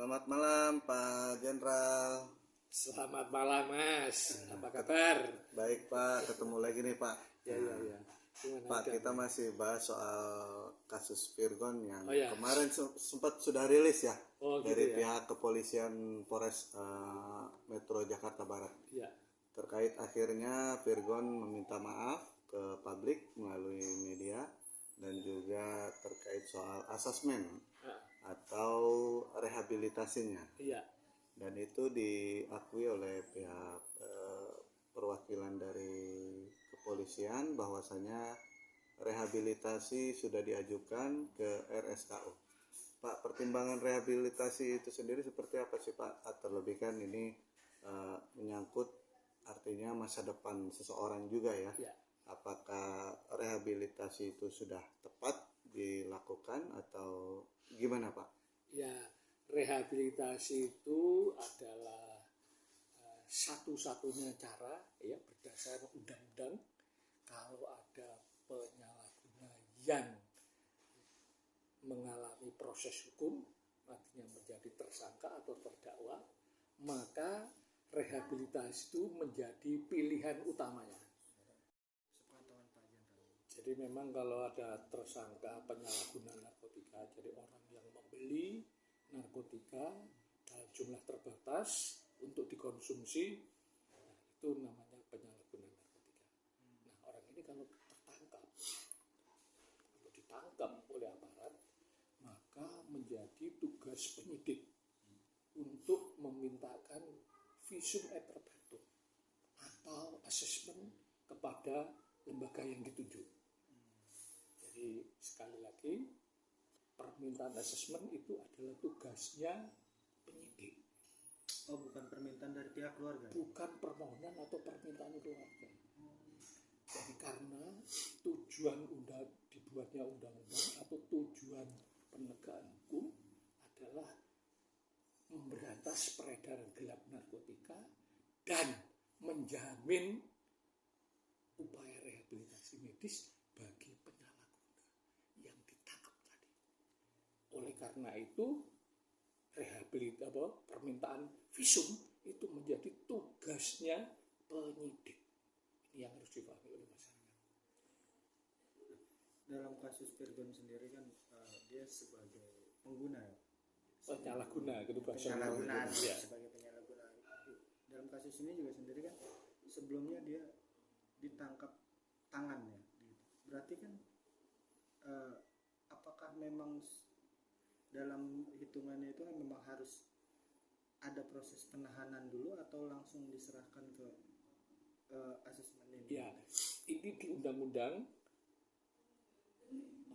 Selamat malam Pak Jenderal. Selamat malam Mas, apa kabar? Baik Pak, ketemu lagi nih Pak. Ya. Gimana Pak, ada? kita masih bahas soal kasus Virgon yang Oh, ya. kemarin sempat sudah rilis ya, Oh, gitu dari ya. pihak kepolisian Polres Metro Jakarta Barat. Ya, Terkait akhirnya Virgon meminta maaf ke publik melalui media dan juga terkait soal asesmen atau rehabilitasinya. iya, Dan itu diakui oleh pihak perwakilan dari kepolisian bahwasanya rehabilitasi sudah diajukan ke RSKO. Pak, pertimbangan rehabilitasi itu sendiri seperti apa sih Pak? Terlebih kan ini menyangkut artinya masa depan seseorang juga ya. ya. Apakah rehabilitasi itu sudah tepat dilakukan atau gimana Pak? Ya, rehabilitasi itu adalah satu-satunya cara ya berdasar undang-undang kalau ada penyalahguna yang mengalami proses hukum, artinya menjadi tersangka atau terdakwa, maka rehabilitasi itu menjadi pilihan utamanya. Jadi memang kalau ada tersangka penyalahguna narkotika, jadi orang yang membeli narkotika dalam jumlah terbatas untuk dikonsumsi, nah, itu namanya penyalahguna narkotika. Nah, orang ini kalau ditangkap oleh aparat, maka menjadi tugas penyidik untuk memintakan visum et repertum atau asesmen kepada lembaga yang ditunjuk. Jadi sekali lagi, permintaan asesmen itu adalah tugasnya penyidik. Oh, bukan permintaan dari pihak keluarga? Bukan permohonan atau permintaan keluarga. Jadi karena tujuan dibuatnya undang-undang atau tujuan penegakan hukum adalah memberantas peredaran gelap narkotika dan menjamin upaya rehabilitasi medis bagi penyalahguna yang ditangkap tadi. Oleh karena itu, permintaan visum itu menjadi tugasnya penyidik. Ini yang harus dipahami oleh masyarakat. Dalam kasus Virgon sendiri kan dia sebagai pengguna ya? Penyalahguna, gitu bahasa penyalahgunaan ya. Sebagai penyalahguna. Dalam kasus ini juga sendiri kan sebelumnya dia ditangkap tangannya gitu. Berarti kan apakah memang dalam hitungannya itu kan memang harus ada proses penahanan dulu atau langsung diserahkan ke asesmen ini? Ya, ini di undang-undang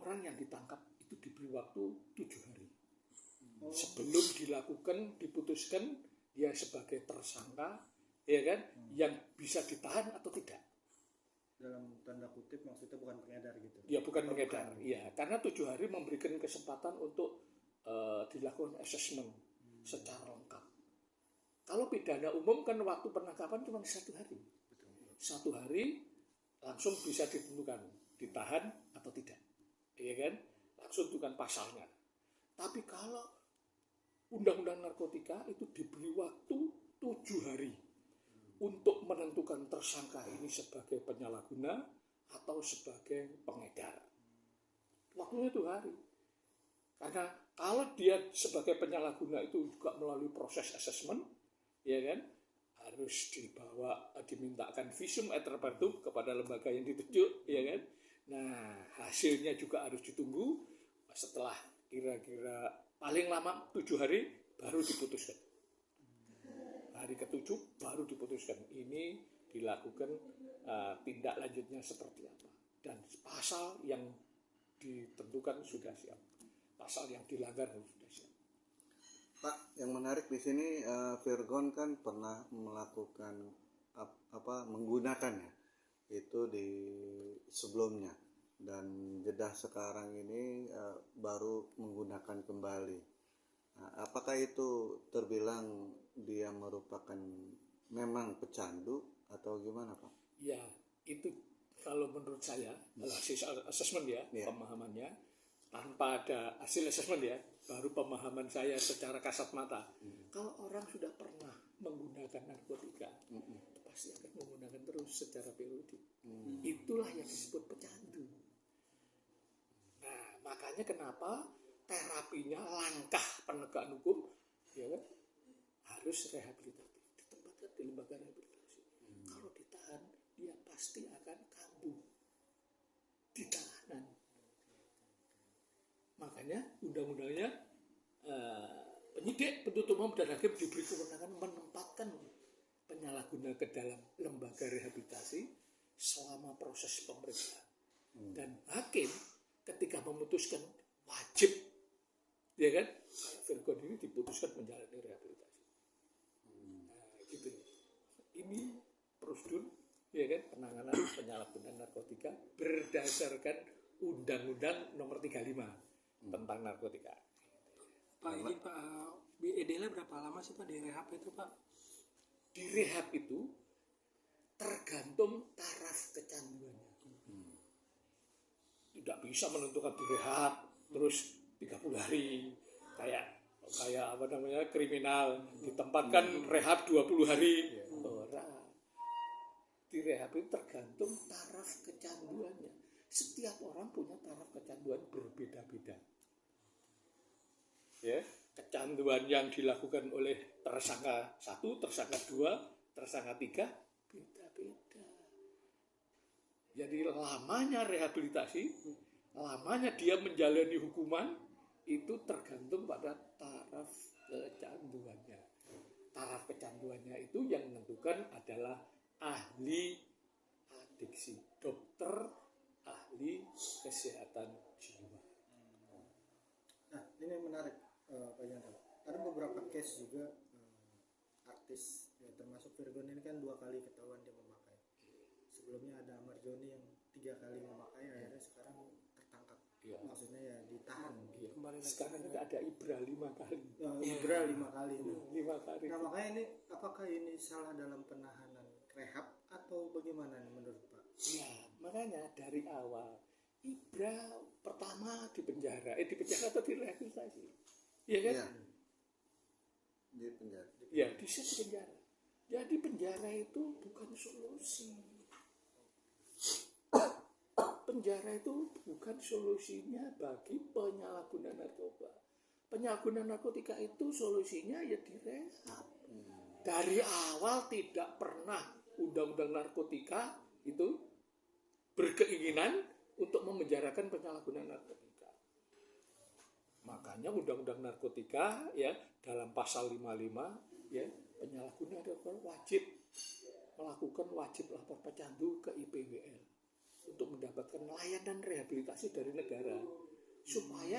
orang yang ditangkap itu diberi waktu 7 hari. Sebelum diputuskan dia sebagai tersangka, ya kan, yang bisa ditahan atau tidak. Dalam tanda kutip maksudnya bukan pengedar gitu? Ya, bukan pengedar. Ya, karena 7 hari memberikan kesempatan untuk dilakukan asesmen secara lengkap. Kalau pidana umum kan waktu penangkapan cuma 1 hari. 1 hari langsung bisa ditentukan ditahan atau tidak, ya kan? Langsung tentukan pasalnya. Tapi kalau undang-undang narkotika itu diberi waktu 7 hari untuk menentukan tersangka ini sebagai penyalahguna atau sebagai pengedar. Waktunya 2 hari. Karena kalau dia sebagai penyalahguna itu juga melalui proses asesmen, ya kan, harus dimintakan visum et repertum kepada lembaga yang ditunjuk, ya kan. Nah, hasilnya juga harus ditunggu setelah kira-kira paling lama 7 hari baru diputuskan. Hari ke-7 baru diputuskan. Ini dilakukan tindak lanjutnya seperti apa. Dan pasal yang ditentukan sudah siap. Pasal yang dilanggar sudah siap. Pak, yang menarik di sini Virgon kan pernah melakukan menggunakannya itu di sebelumnya dan jeda sekarang ini baru menggunakan kembali. Nah, apakah itu terbilang dia merupakan memang pecandu atau gimana Pak? Ya, itu kalau menurut saya hasil asesmen ya, pemahamannya tanpa ada hasil assessment ya, baru pemahaman saya secara kasat mata. Kalau orang sudah pernah menggunakan narkotika, pasti akan menggunakan terus secara periodik. Itulah yang disebut pecandu. Nah, makanya kenapa terapinya, langkah penegakan hukum, ya kan, harus rehabilitatif, ditempatkan di lembaga rehabilitasi. Kalau ditahan, dia pasti akan kambuh di tahanan. Makanya undang-undangnya penyidik, penuntut umum dan hakim diberi kewenangan menempatkan penyalahguna ke dalam lembaga rehabilitasi selama proses pemeriksaan. Dan hakim ketika memutuskan wajib, ya kan, Virgon ini diputuskan menjalani rehabilitasi. Nah, gitu. Ini prosedur, ya kan, penanganan penyalahgunaan narkotika berdasarkan Undang-Undang Nomor 35 tentang narkotika. Pak, ini Pak, BED-nya berapa lama sih Pak di rehab itu Pak? Di rehab itu tergantung taraf kecanduannya. Tidak bisa menentukan di rehab terus 30 hari kayak apa namanya, kriminal ditempatkan rehab 20 hari. Orang di rehab itu tergantung taraf kecanduannya. Setiap orang punya taraf kecanduan berbeda-beda. Ya, kecanduan yang dilakukan oleh tersangka 1, tersangka 2, tersangka 3 beda-beda. Jadi lamanya rehabilitasi, lamanya dia menjalani hukuman itu tergantung pada taraf kecanduannya. Taraf kecanduannya itu yang menentukan adalah ahli adiksi, dokter ahli kesehatan jiwa. Nah, ini menarik, Pak Janto. Ada beberapa case juga artis, ya, termasuk Virgon ini kan 2 kali ketahuan dia memakai. Sebelumnya ada Ahmad Joni yang 3 kali memakai, akhirnya sekarang tertangkap. Ya. Maksudnya ya ditahan. Ya. Sekarang ada Ibra 5 kali. Ibra 5 kali. 5 kali. Nah, makanya ini apakah ini salah dalam penahanan rehab atau bagaimana nih menurut Pak? Ya, makanya dari awal Ibra pertama di penjara atau direhabilitasi, ya kan? Ya. Di penjara. Ya, di penjara. Jadi penjara itu bukan solusi. Penjara itu bukan solusinya bagi penyalahgunaan narkoba. Penyalahgunaan narkotika itu solusinya ya direhab. Dari awal tidak pernah undang-undang narkotika itu berkeinginan untuk memenjarakan penyalahgunaan narkotika. Makanya undang-undang narkotika ya dalam pasal 55 ya, penyalahguna narkotika wajib lapor pecandu ke IPWL untuk mendapatkan layanan rehabilitasi dari negara supaya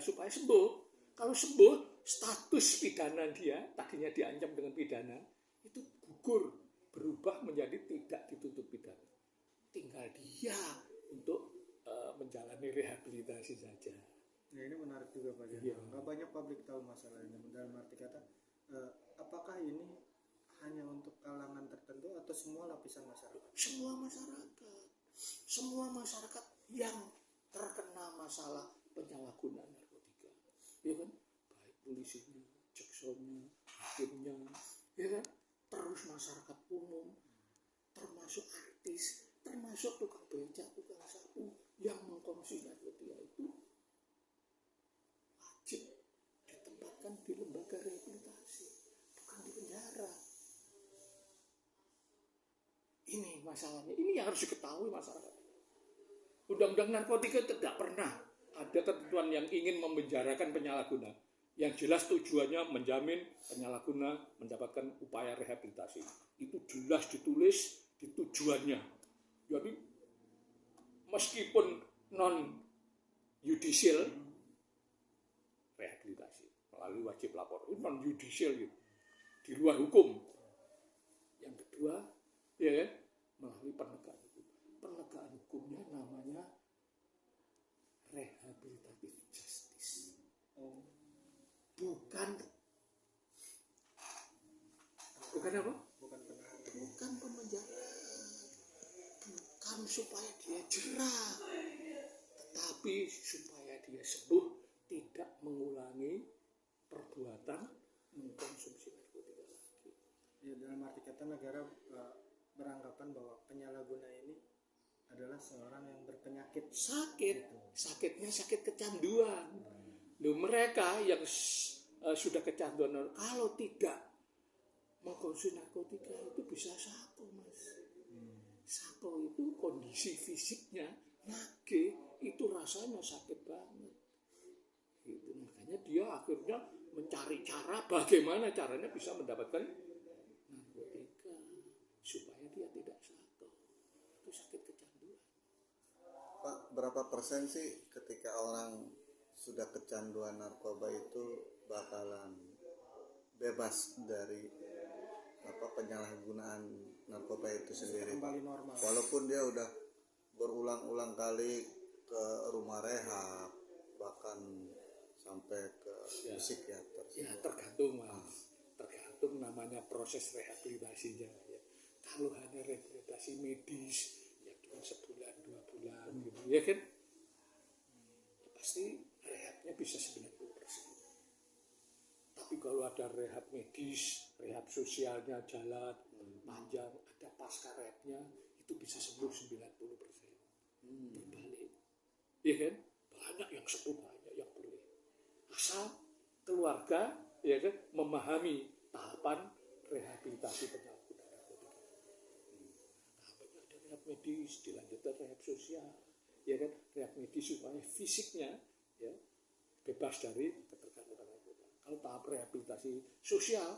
supaya sembuh. Kalau sembuh, status pidana dia tadinya diancam dengan pidana itu gugur, berubah menjadi tidak dituntut pidana. Tinggal dia untuk menjalani rehabilitasi saja. Nah, ini menarik juga Pak Janto. Iya. Nggak banyak publik tahu masalah ini. Dalam arti kata, apakah ini hanya untuk kalangan tertentu atau semua lapisan masyarakat? Semua masyarakat yang terkena masalah penyalahgunaan narkotika, ya kan? Baik polisinya, jaksanya, hakimnya, ya kan? Terus masyarakat umum, termasuk artis, termasuk tukang beca, tukang sapu yang mengkonsumsi narkotika itu wajib ditempatkan di lembaga rehabilitasi, bukan di penjara. Ini masalahnya, ini yang harus diketahui masyarakat. Undang-undang narkotika tidak pernah ada ketentuan yang ingin memenjarakan penyalahguna. Yang jelas tujuannya menjamin penyalahguna mendapatkan upaya rehabilitasi. Itu jelas ditulis di tujuannya. Jadi meskipun non-judicial rehabilitasi melalui wajib lapor, itu non-judicial gitu, di luar hukum. Yang kedua, ya kan, melalui penegakan hukum. Penegakan hukumnya namanya rehabilitative justice. Bukan apa? Bukan penahanan. Bukan pemenjaraan. Bukan supaya dia jerah. tapi supaya dia sembuh tidak mengulangi perbuatan mengkonsumsi narkotika lagi. Ya, dalam arti kata negara beranggapan bahwa penyalahguna ini adalah seorang yang berpenyakit. Sakitnya sakit kecanduan. Loh, mereka yang sudah kecanduan, kalau tidak mengkonsumsi narkotika itu bisa sako, Mas. Sako itu kondisi fisiknya nagih, itu rasanya sakit banget. Itu makanya dia akhirnya mencari cara bagaimana caranya bisa mendapatkan narkotika supaya dia tidak sako. Itu sakit kecanduan. Pak, berapa persen sih ketika orang sudah kecanduan narkoba itu bakalan bebas dari penyalahgunaan narkoba itu sendiri, Kembali normal. walaupun dia udah berulang-ulang kali ke rumah rehab, bahkan sampai ke psikiater. Ya tergantung, Mas. Tergantung namanya proses rehabilitasinya. Ya. Kalau hanya rehabilitasi medis, ya cuma sebulan 2 bulan, gitu, ya kan? Ya, pasti rehabnya bisa 90%. Tapi kalau ada rehab medis, rehab sosialnya jalan panjang, ada pasca rehabnya, itu bisa sembuh 90%. Berbalik, ya kan? Banyak yang sembuh, banyak yang boleh. Asal keluarga, ya kan, memahami tahapan rehabilitasi penyalahgunaan narkotika. Tahapannya ada rehab medis, dilanjutkan rehab sosial, ya kan? Rehab medis supaya fisiknya, ya, bebas dari ketergantungan narkoba. Kalau tahap rehabilitasi sosial,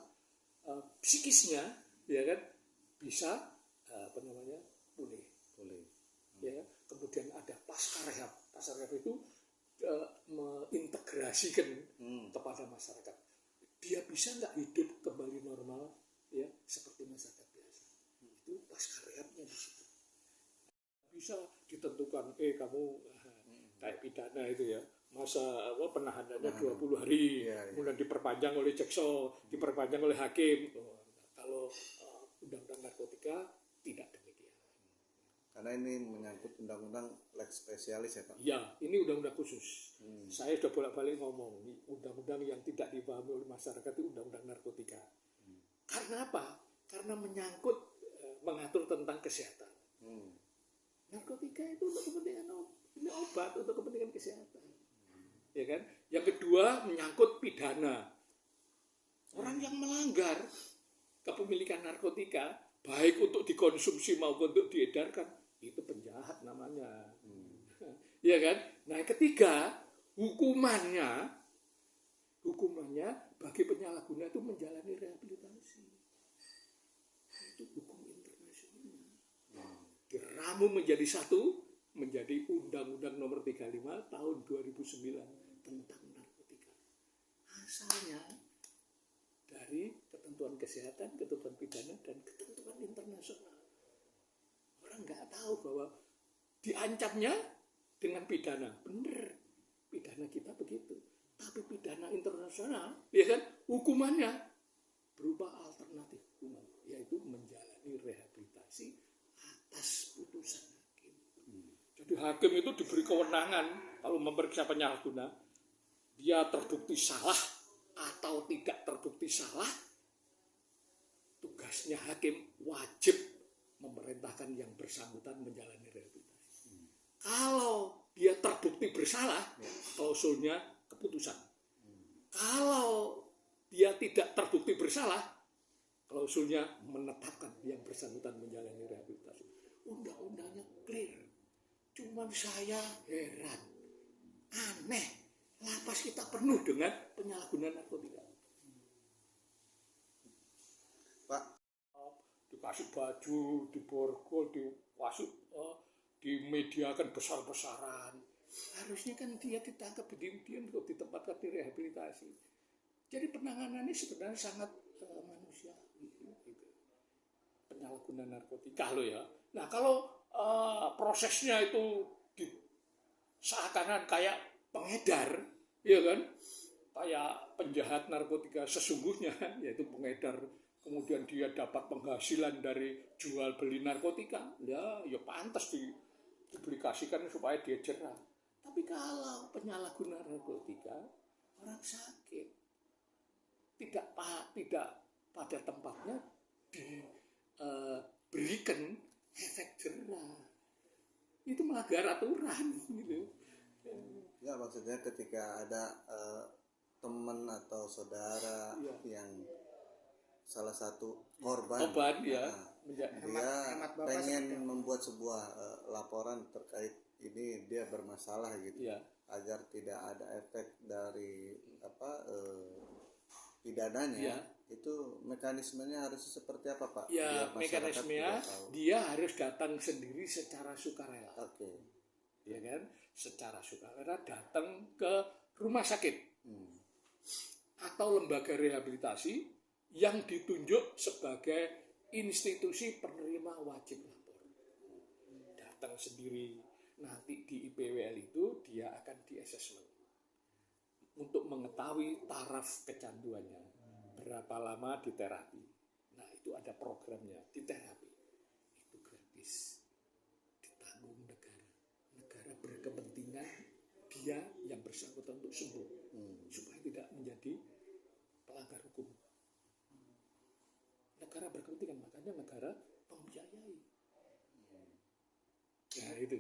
psikisnya, ya kan, bisa pulih. Ya, kemudian ada pasca rehab. Pasca rehab itu mengintegrasikan kepada masyarakat. Dia bisa nggak hidup kembali normal, ya, seperti masyarakat biasa. Itu pasca rehabnya di situ. Bisa ditentukan, kamu kayak pidana itu ya, masa penahanannya 20 hari, kemudian diperpanjang oleh jaksa, diperpanjang oleh hakim. Kalau undang-undang narkotika tidak demikian. Karena ini menyangkut undang-undang lex spesialis ya Pak? Ya, ini undang-undang khusus. Saya sudah bolak-balik ngomong, undang-undang yang tidak dipahami oleh masyarakat itu undang-undang narkotika. Karena apa? Karena menyangkut, mengatur tentang kesehatan. Narkotika itu untuk kepentingan obat, untuk kepentingan kesehatan. Ya kan? Yang kedua, menyangkut pidana. Orang yang melanggar kepemilikan narkotika, baik untuk dikonsumsi maupun untuk diedarkan, itu penjahat namanya. Ya kan? Nah, yang ketiga, hukumannya bagi penyalahguna itu menjalani rehabilitasi. Itu hukum internasional. Diramu menjadi satu, menjadi Undang-Undang Nomor 35 tahun 2009 tentang narkotika. Asalnya dari ketentuan kesehatan, ketentuan pidana, dan ketentuan internasional. Orang nggak tahu bahwa diancamnya dengan pidana. Bener, pidana kita begitu. Tapi pidana internasional, ya kan, hukumannya berupa alternatif hukuman, yaitu menjalani rehabilitasi atas putusan hakim. Jadi hakim itu diberi kewenangan kalau memeriksa penyalahguna, dia terbukti salah atau tidak terbukti salah, tugasnya hakim wajib memerintahkan yang bersangkutan menjalani rehabilitasi. Kalau dia terbukti bersalah, klausulnya keputusan. Kalau dia tidak terbukti bersalah, klausulnya menetapkan yang bersangkutan menjalani rehabilitasi. Undang-undangnya clear. Cuman saya heran, aneh, lapas kita penuh dengan penyalahgunaan narkotika. Pak, Dikasih baju, diborgol, dimediakan besar-besaran. Harusnya kan dia ditangkap diam-diam untuk ditempatkan di rehabilitasi. Jadi penanganannya sebenarnya sangat manusiawi. Gitu. Penyalahgunaan narkotika loh ya. Nah kalau prosesnya itu seakan-akan kayak pengedar, ya kan? Kayak penjahat narkotika sesungguhnya, yaitu pengedar, kemudian dia dapat penghasilan dari jual beli narkotika, ya pantas dipublikasikan supaya dia jerah. Tapi kalau penyalahguna narkotika, orang sakit tidak pada tempatnya diberikan efek jerah, itu melanggar aturan gitu. Ya, maksudnya ketika ada teman atau saudara yang salah satu korban ya, dia hemat Bapak pengen seperti apa? membuat sebuah laporan terkait ini, dia bermasalah gitu, ya, agar tidak ada efek dari pidananya. ya. Itu mekanismenya harus seperti apa, Pak? Ya, Biar masyarakat mekanismenya juga tahu. dia harus datang sendiri secara sukarela, Oke. ya kan? Secara sukarela datang ke rumah sakit atau lembaga rehabilitasi yang ditunjuk sebagai institusi penerima wajib lapor. Datang sendiri, nanti di IPWL itu dia akan di-assessment untuk mengetahui taraf kecanduannya, berapa lama di terapi. Nah, itu ada programnya di terapi. Itu gratis, ditanggung negara. Negara berkepentingan dia yang bersangkutan untuk sembuh, supaya tidak menjadi pelanggar hukum. Negara berkepentingan, makanya negara membiayai. Nah, itu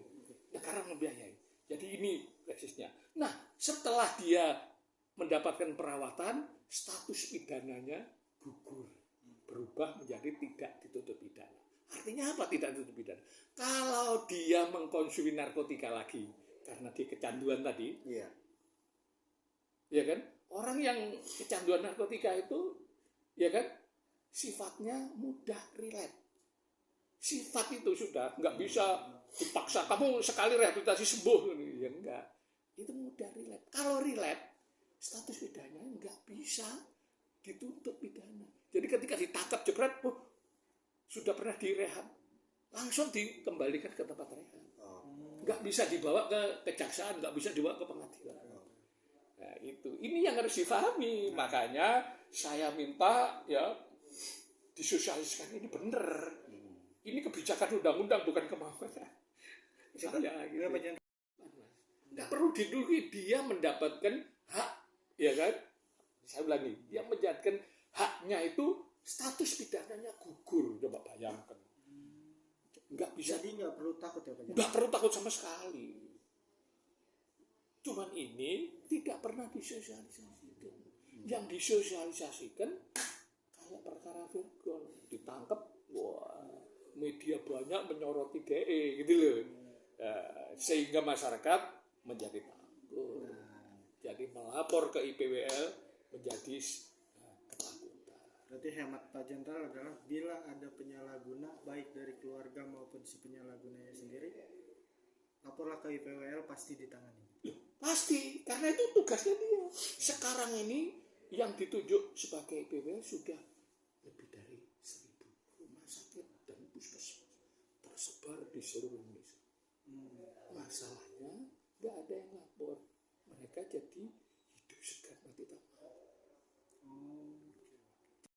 negara membiayai. Jadi ini basisnya. Nah, setelah dia mendapatkan perawatan, status pidananya gugur, berubah menjadi tidak dituntut pidana. Artinya apa tidak dituntut pidana? Kalau dia mengkonsumsi narkotika lagi karena dia kecanduan tadi, Iya. ya kan? Orang yang kecanduan narkotika itu, ya kan, sifatnya mudah relapse. Sifat itu sudah nggak bisa dipaksa. Kamu sekali rehabilitasi sembuh, ya enggak. Itu mudah relapse. Kalau relapse, status pidananya nggak bisa dituntut pidana. Jadi ketika ditangkap jebret, sudah pernah direhab, langsung dikembalikan ke tempat rehab. Nggak bisa dibawa ke kejaksaan, nggak bisa dibawa ke pengadilan. Nah, ini yang harus difahami. Makanya saya minta ya disosialisasikan ini benar. Ini kebijakan undang-undang, bukan kemauan saya. Gitu. Nggak perlu didului, dia mendapatkan hak, ya kan? Saya ulangi, dia mendapatkan haknya itu status pidananya gugur. Coba bayangkan. Nggak bisa. Jadi nggak perlu takut ya Pak Jan? Nggak perlu takut sama sekali. Cuman ini tidak pernah disosialisasikan. Yang disosialisasikan kayak perkara Virgon, ditangkap, wah, media banyak menyoroti DE gitu loh. Sehingga masyarakat menjadi takut. Jadi melapor ke IPWL menjadi ketakutan. Berarti hemat Pak Jenderal adalah bila ada penyalahguna baik dari keluarga maupun si penyalahgunanya sendiri, laporlah ke IPWL, pasti ditangani. Pasti, karena itu tugasnya dia. Sekarang ini yang ditunjuk sebagai IPWL sudah lebih dari 1.000 rumah sakit dan puskesmas tersebar di seluruh Indonesia. Masalahnya nggak ada yang lapor. Mereka jadi hidup segar mati tak mau.